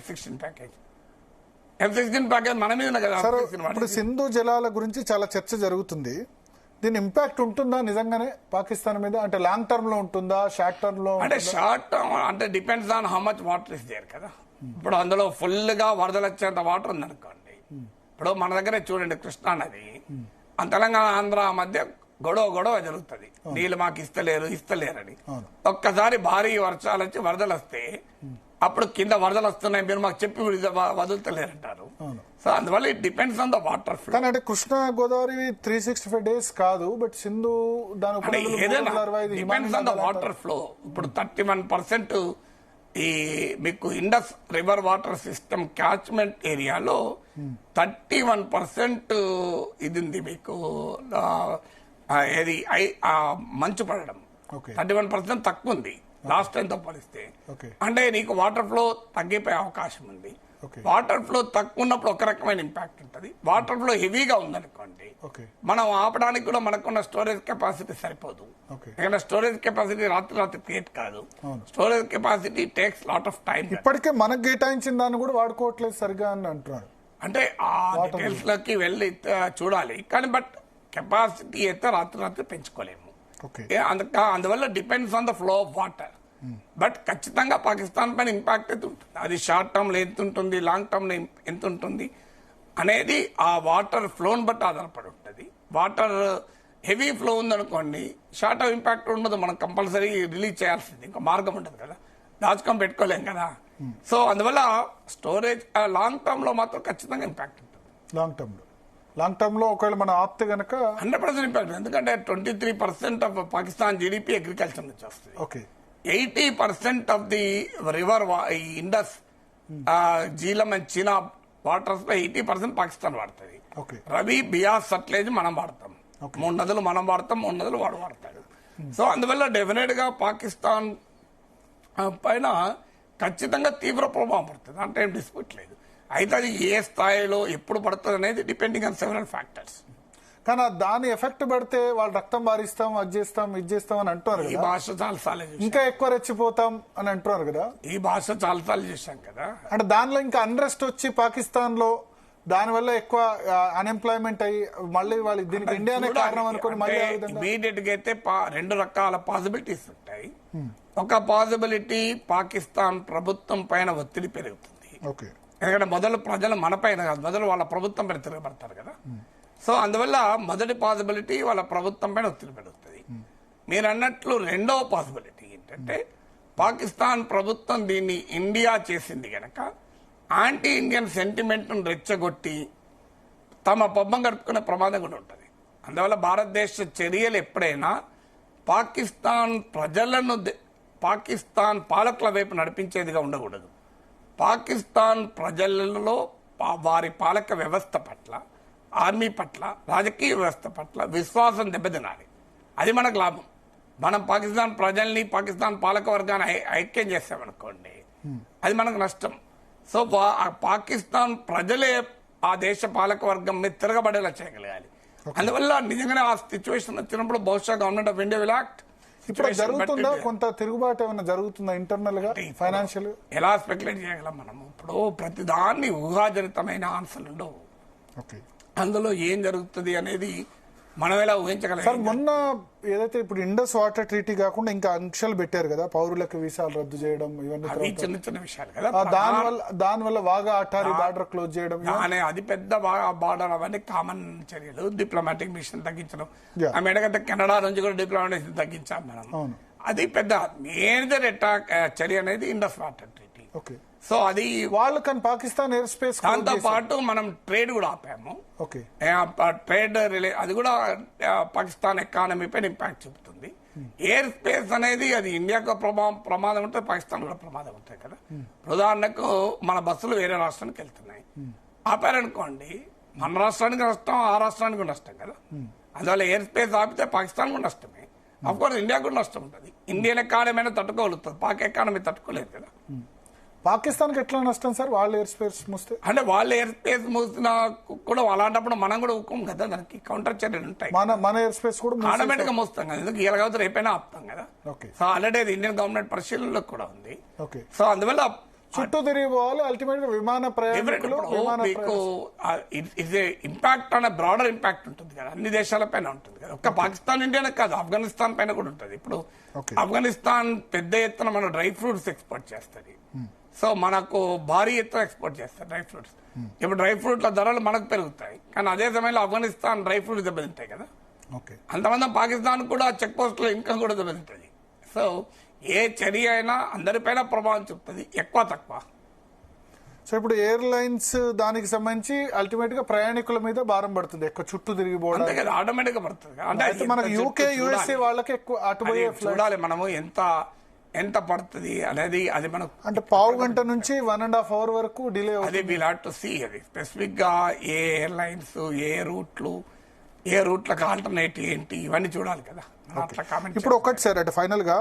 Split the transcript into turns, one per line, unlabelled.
F-16 package. F-16 package మన మీద కదా.
ఇప్పుడు సింధు జలాల గురించి చాలా చర్చ జరుగుతుంది. దీని ఇంపాక్ట్ ఉంటుందా నిజంగానే పాకిస్తాన్ మీద? అంటే లాంగ్ టర్మ్ లో ఉంటుందా, షార్ట్ టర్మ్ లో?
అంటే షార్ట్ టర్మ్ అంటే depends on how much water is there కదా. ఇప్పుడు అందులో ఫుల్ గా వరదలు వచ్చేంత వాటర్ ఉందనుకోండి. ఇప్పుడు మన దగ్గరే చూడండి కృష్ణా నది, తెలంగాణ ఆంధ్ర మధ్య గొడవ జరుగుతుంది. నీళ్ళు మాకు ఇస్తలేరని. ఒక్కసారి భారీ వర్షాలు వచ్చి వరదలు వస్తే అప్పుడు కింద వరదలు వస్తున్నాయి, మీరు మాకు చెప్పి వదులుతలేరంటారు. సో అందువల్ల it depends on the water flow.
అంటే కృష్ణా గోదావరి 365 days కాదు, but Sindhu
depends on the water flow. ఇప్పుడు 31% ఈ మీకు Indus river water system catchment ఏరియాలో 31% ఇది ఉంది మీకు. ఏది మంచు పడడం 31% తక్కువ ఉంది లాస్ట్ టైం తో పోలిస్తే. అంటే నీకు వాటర్ ఫ్లో తగ్గిపోయే అవకాశం ఉంది. వాటర్ ఫ్లో తక్కువ ఉన్నప్పుడు ఒక రకమైన ఇంపాక్ట్ ఉంటుంది. వాటర్ ఫ్లో హెవీగా ఉందనుకోండి, మనం ఆపడానికి కూడా మనకున్న స్టోరేజ్ కెపాసిటీ సరిపోదు. ఎందుకంటే స్టోరేజ్ కెపాసిటీ రాత్రి క్రియేట్ కాదు. Storage capacity takes lot of time.
ఇప్పటికే మనకు కేటాయించిన దాన్ని కూడా వాడుకోవట్లేదు సరిగా అని అంటున్నారు.
అంటే ఆ డీటెయిల్స్ లోకి వెళ్ళి చూడాలి. కానీ బట్ కెపాసిటీ అయితే రాత్రి పెంచుకోలేము. అందువల్ల depends on the flow of water. But ఖచ్చితంగా పాకిస్తాన్ పైన ఇంపాక్ట్ అయితే ఉంటుంది. అది షార్ట్ టర్మ్ లో ఎంత ఉంటుంది, లాంగ్ టర్మ్ లో ఎంత ఉంటుంది అనేది ఆ వాటర్ ఫ్లోని బట్టి ఆధారపడి ఉంటుంది. వాటర్ హెవీ ఫ్లో ఉందనుకోండి, షార్ట్ టర్మ్ ఇంపాక్ట్ ఉండదు. మనం కంపల్సరీ రిలీజ్ చేయాల్సింది, ఇంకా మార్గం ఉంటుంది కదా, దాచుకొని పెట్టుకోలేం కదా. సో అందువల్ల స్టోరేజ్ లాంగ్ టర్మ్ లో మాత్రం ఖచ్చితంగా ఇంపాక్ట్ ఉంటుంది.
లాంగ్ టర్మ్ లో ఒకవేళ మనం ఆప్తే గనక
100% ఇంపాక్ట్. ఎందుకంటే 23% ఆఫ్ పాకిస్తాన్ జీడిపి అగ్రికల్చర్ నుంచి వస్తుంది. 80% of the river Indus, Jhelum and Chenab waters లో 80% పాకిస్తాన్ వాడుతుంది. రవి, బియాస్, సట్లేజ్ మనం వాడతాం. 3 నదులు మనం వాడతాం, 3 నదులు వాడు వాడతాడు. సో అందువల్ల డెఫినెట్ గా పాకిస్తాన్ పైన ఖచ్చితంగా తీవ్ర ప్రభావం పడుతుంది, అంటే ఏం డిస్ప్యూట్ లేదు. అయితే అది ఏ స్థాయిలో ఎప్పుడు పడుతుంది అనేది డిపెండింగ్ ఆన్ సెవెరల్ ఫ్యాక్టర్స్.
కానీ దాని ఎఫెక్ట్ పడితే వాళ్ళు రక్తం బారిస్తాం, అది చేస్తాం, ఇది చేస్తాం అని అంటున్నారు.
ఈ భాష చాలాసార్లు
ఇంకా ఎక్కువ రెచ్చిపోతాం అని అంటున్నారు కదా.
ఈ భాష చాలాసార్లు చేశాం కదా.
అంటే దానిలో ఇంకా అన్రెస్ట్ వచ్చి పాకిస్తాన్ లో దానివల్ల ఎక్కువ అన్ఎంప్లాయ్మెంట్ అయ్యి మళ్ళీ వాళ్ళు దీనికి ఇండియానే కారణం అనుకుని మళ్ళీ
ఇమీడియట్ గా అయితే 2 రకాల పాసిబిలిటీస్ ఉంటాయి. ఒక పాసిబిలిటీ పాకిస్తాన్ ప్రభుత్వం పైన ఒత్తిడి పెరుగుతుంది. ఎందుకంటే మొదలు ప్రజలు మన పైన కాదు, మొదలు వాళ్ళ ప్రభుత్వం పైన తిరగబడతారు కదా. సో అందువల్ల మొదటి పాసిబిలిటీ వాళ్ళ ప్రభుత్వం పైన ఒత్తిడి పెరుగుతుంది. మీరు అన్నట్లు రెండవ పాసిబిలిటీ ఏంటంటే పాకిస్తాన్ ప్రభుత్వం దీన్ని ఇండియా చేసింది గనక యాంటీ ఇండియన్ సెంటిమెంట్ ను రెచ్చగొట్టి తమ పబ్బం గడుపుకునే ప్రమాదం కూడా ఉంటుంది. అందువల్ల భారతదేశ చర్యలు ఎప్పుడైనా పాకిస్తాన్ ప్రజలను పాకిస్తాన్ పాలకుల వైపు నడిపించేదిగా ఉండకూడదు. పాకిస్తాన్ ప్రజలలో వారి పాలక వ్యవస్థ పట్ల, ఆర్మీ పట్ల, రాజకీయ వ్యవస్థ పట్ల విశ్వాసం దెబ్బతినాలి. అది మనకు లాభం. మనం పాకిస్తాన్ ప్రజల్ని, పాకిస్తాన్ పాలక వర్గాన్ని ఐక్యం చేస్తామనుకోండి, అది మనకు నష్టం. సో పాకిస్తాన్ ప్రజలే ఆ దేశ పాలక వర్గం మీద తిరగబడేలా చేయగలగాలి. అందువల్ల నిజంగానే ఆ సిచ్యువేషన్ వచ్చినప్పుడు బహుశా government of India will act.
ఇప్పుడు జరుగుతుందా కొంత తిరుగుబాటు ఏమైనా జరుగుతుందా ఇంటర్నల్ గా, ఫైనాన్షియల్?
ఎలా స్పెక్యులేట్ చేయగలం మనం? ఇప్పుడు ప్రతి దాన్ని ఊహాజనితమైన ఆన్సర్లు ఉండవు. అందులో ఏం జరుగుతుంది అనేది మనం ఎలా ఊహించగలం?
సార్, మొన్న ఏదైతే ఇప్పుడు ఇండస్ వాటర్ ట్రీటీ కాకుండా ఇంకా ఆంక్షలు పెట్టారు కదా, పౌరులకు వీసాలు రద్దు చేయడం, ఇవన్నీ
చిన్న చిన్న విషయాలు కదా.
దానివల్ల వాగా అటారీ బార్డర్ క్లోజ్ చేయడం,
అది పెద్ద బార్డర్, అవన్నీ కామన్ చర్యలు. డిప్లొమాటిక్ మిషన్ తగ్గించడం, అమెరికా కెనడా నుంచి కూడా డిప్లొమాటిక్ మిషన్ తగ్గించాం మనం. అది పెద్ద మేజర్ అటాక్ చర్య అనేది ఇండస్ వాటర్ ట్రీటీ. సో అది
వాళ్ళు కానీ పాకిస్తాన్ ఎయిర్ స్పేస్,
దాంతో పాటు మనం ట్రేడ్ కూడా ఆపాము. ట్రేడ్ అది కూడా పాకిస్తాన్ ఎకానమీ పైన ఇంపాక్ట్ చూపుతుంది. ఎయిర్ స్పేస్ అనేది అది ఇండియాకు ప్రమాదం ఉంటుంది, పాకిస్తాన్ కూడా ప్రమాదం ఉంటాయి కదా. ఉదాహరణకు మన బస్సులు వేరే రాష్ట్రానికి వెళ్తున్నాయి, ఆపారనుకోండి, మన రాష్ట్రానికి నష్టం, ఆ రాష్ట్రానికి నష్టం కదా. అందువల్ల ఎయిర్ స్పేస్ ఆపితే పాకిస్తాన్ కూడా నష్టమే, అఫ్ కోర్స్ ఇండియా కూడా నష్టం ఉంటుంది. ఇండియన్ ఎకానమీ తట్టుకోగలుగుతుంది, పాక్ ఎకానమీ తట్టుకోలేదు కదా.
పాకిస్తాన్ కి ఎట్లా నష్టం సార్ వాళ్ళ ఎయిర్ స్పేస్ మూస్తే?
అంటే వాళ్ళ ఎయిర్ స్పేస్ మూసినా కూడా అలాంటప్పుడు మనం కూడా ఒప్పుకోం కదా, దానికి కౌంటర్ చర్యలు ఉంటాయి.
మన ఎయిర్ స్పేస్ కూడా
ఆటోమేటిక్ గా మోస్తాం కదా, ఎందుకు ఇలా రేపైనా ఆపుతాం కదా. సో ఆల్రెడీ అది ఇండియన్ గవర్నమెంట్ పరిశీలనలో కూడా ఉంది. సో అందువల్ల
చుట్టూ తిరిగి పోవాలి. అల్టిమేట్ గా విమాన ప్రయాణికులు
మీకు ఇది ఇంపాక్ట్ అనే బ్రాడర్ ఇంపాక్ట్ ఉంటుంది కదా, అన్ని దేశాల పైన ఉంటుంది కదా, ఒక్క పాకిస్తాన్ ఇండియానే కాదు, ఆఫ్ఘనిస్తాన్ పైన కూడా ఉంటుంది. ఇప్పుడు ఆఫ్ఘనిస్తాన్ పెద్ద ఎత్తున మన డ్రై ఫ్రూట్స్ ఎక్స్పోర్ట్ చేస్తుంది, సో మనకు భారీ ఎత్తున ఎక్స్పోర్ట్ చేస్తారు డ్రై ఫ్రూట్స్. ఇప్పుడు డ్రై ఫ్రూట్ల ధరలు మనకు పెరుగుతాయి, కానీ అదే సమయంలో ఆఫ్ఘనిస్తాన్ డ్రై ఫ్రూట్స్ దెబ్బతింటాయి కదా. అంతమంది పాకిస్తాన్ కూడా చెక్ పోస్ట్ లో ఇన్కమ్ కూడా దెబ్బతింటుంది. సో ఏ చర్య అయినా అందరిపైన ప్రభావం చూపుతుంది, ఎక్కువ తక్కువ.
సో ఇప్పుడు ఎయిర్లైన్స్ దానికి సంబంధించి అల్టిమేట్ గా ప్రయాణికుల మీద భారం పడుతుంది, ఎక్కువ చుట్టూ తిరిగిపోవడం.
అంతే కదా, ఆటోమేటిక్ గా పడుతుంది.
అంటే మనకి యూకే యూఎస్ఏ వాళ్ళకి ఎక్కువ అటుపోయే
చూడాలి మనము ఎంత పడుతుంది అనేది. అది మనకు
అంటే పావు గంట నుంచి 1.5 hour వరకు డిలే
అది వీల్ హావ్ టు సీ. అది స్పెసిఫిక్ గా ఏ ఎయిర్లైన్స్, ఏ రూట్లకు ఆల్టర్నేట్ ఏంటి, ఇవన్నీ చూడాలి కదా.
ఇప్పుడు ఒకటి సార్ అంటే ఫైనల్ గా